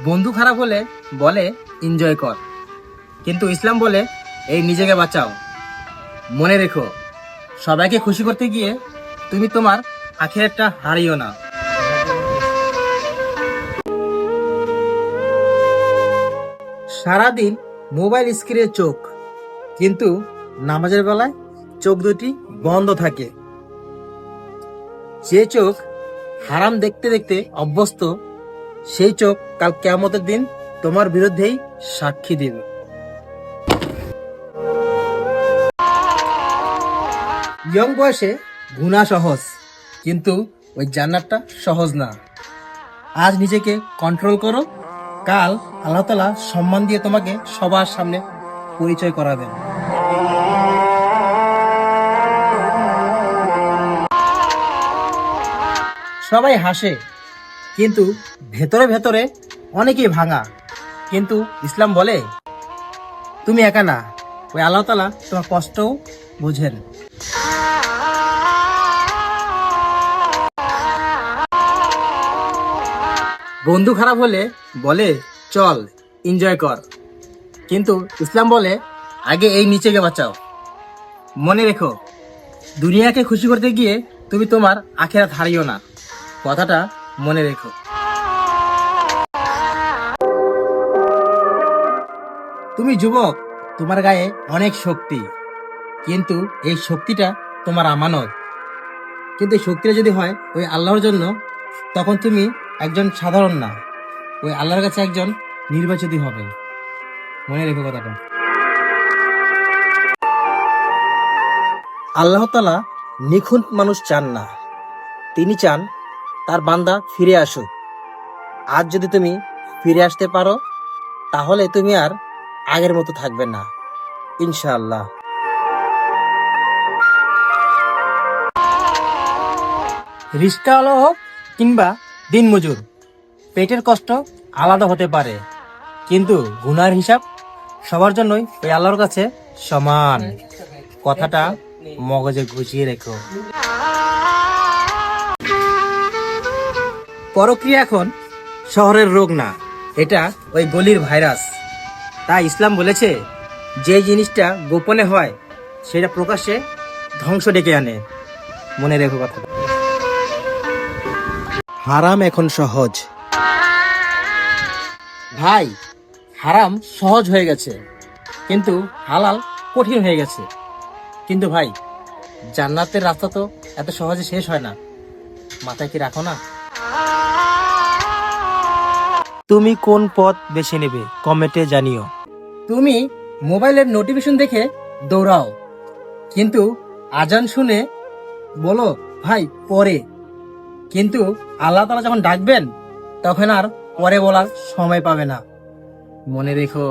বন্ধু খারাপ হলে বলে এনজয় কর, কিন্তু ইসলাম বলে এই নিজেকে বাঁচাও। মনে রেখো, সবাইকে খুশি করতে গিয়ে তুমি তোমার আখিরাতটা হারিও না। সারাদিন মোবাইল স্ক্রিনে চোখ, কিন্তু নামাজের বেলায় চোখ দুটি বন্ধ থাকে। যে চোখ হারাম দেখতে দেখতে অভ্যস্ত, সেই চোখ কাল কিয়ামতের দিন তোমার বিরুদ্ধেই সাক্ষী দেবে। ইয়ং বয়সে গুনাহ সহজ, কিন্তু ওই জান্নাতটা সহজ না। আজ নিজেকে কন্ট্রোল করো, কাল আল্লাহ তাআলা সম্মান দিয়ে তোমাকে সবার সামনে পরিচয় করাবেন। সবাই হাসে, কিন্তু ভেতরে ভেতরে অনেকেই ভাঙা। কিন্তু ইসলাম বলে তুমি একা না, ওই আল্লাহ তাআলা তোমার কষ্টও বুঝেন। বন্ধু খারাপ হলে বলে চল এনজয় কর, কিন্তু ইসলাম বলে আগে এই নিচেকে বাঁচাও। মনে রেখো, দুনিয়াকে খুশি করতে গিয়ে তুমি তোমার আখিরাত হারিও না। কথাটা মনে রেখো। তুমি যুবক, তোমার গায়ে অনেক শক্তি, কিন্তু এই শক্তিটা তোমার আমানত। কিন্তু এই শক্তিটা যদি হয় ওই আল্লাহর জন্য, তখন তুমি একজন সাধারণ না, ওই আল্লাহর কাছে একজন নির্বাচিত হবে। মনে রেখো কথাটা। আল্লাহ তাআলা নিখুঁত মানুষ চান না, তিনি চান তার বান্দা ফিরে আসুক। আজ যদি তুমি ফিরে আসতে পারো, তাহলে তুমি আর আগের মতো থাকবে না, ইনশাআল্লাহ। রিস্কাওয়ালা হোক কিংবা দিনমজুর, পেটের কষ্ট আলাদা হতে পারে, কিন্তু গুনার হিসাব সবার জন্যই ওই আল্লাহর কাছে সমান। কথাটা মগজে ঘুষিয়ে রেখো। পরক্রিয়া এখন শহরের রোগ না, এটা ওই গলির ভাইরাস। তাই ইসলাম বলেছে, যে জিনিসটা গোপনে হয় সেটা প্রকাশ্যে ধ্বংস ডেকে আনে। মনে রেখো কথা। হারাম এখন সহজ ভাই, হারাম সহজ হয়ে গেছে, কিন্তু হালাল কঠিন হয়ে গেছে। কিন্তু ভাই, জান্নাতের রাস্তা তো এত সহজে শেষ হয় না, মাথায় কি রাখো না? তুমি কোন পথ বেছে নেবে কমেন্টে জানিও। তুমি মোবাইলের নোটিফিকেশন দেখে দৌড়াও, কিন্তু আজান শুনে বলো ভাই পরে। কিন্তু আল্লাহ তাআলা যখন ডাকবেন, তখন আর পরে বলার সময় পাবে না। মনে রেখো।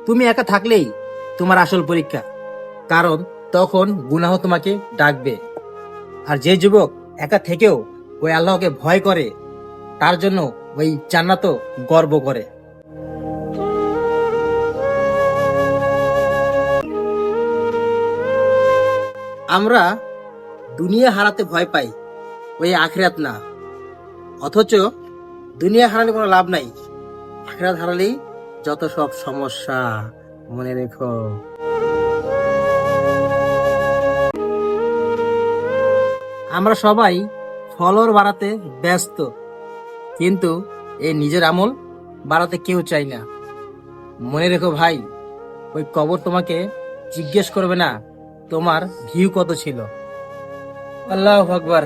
তুমি একা থাকলেই তোমার আসল পরীক্ষা, কারণ তখন গুনাহ তোমাকে ডাকবে। আর যে যুবক একা থেকেও ওই আল্লাহকে ভয় করে, তার জন্য ওই জান্নাতও গর্ব করে। আমরা দুনিয়া হারাতে ভয় পাই, ওই আখিরাত না। অথচ দুনিয়া হারালে কোনো লাভ নাই, আখিরাত হারালেই যত সব সমস্যা। মনে রেখো। আমরা সবাই ফলোয়ার বাড়াতে ব্যস্ত, কিন্তু এই নিজের আমল বাড়াতে কেউ চাই না। মনে রেখো ভাই, ওই কবর তোমাকে জিজ্ঞেস করবে না তোমার ভিউ কত ছিল। আল্লাহু আকবার।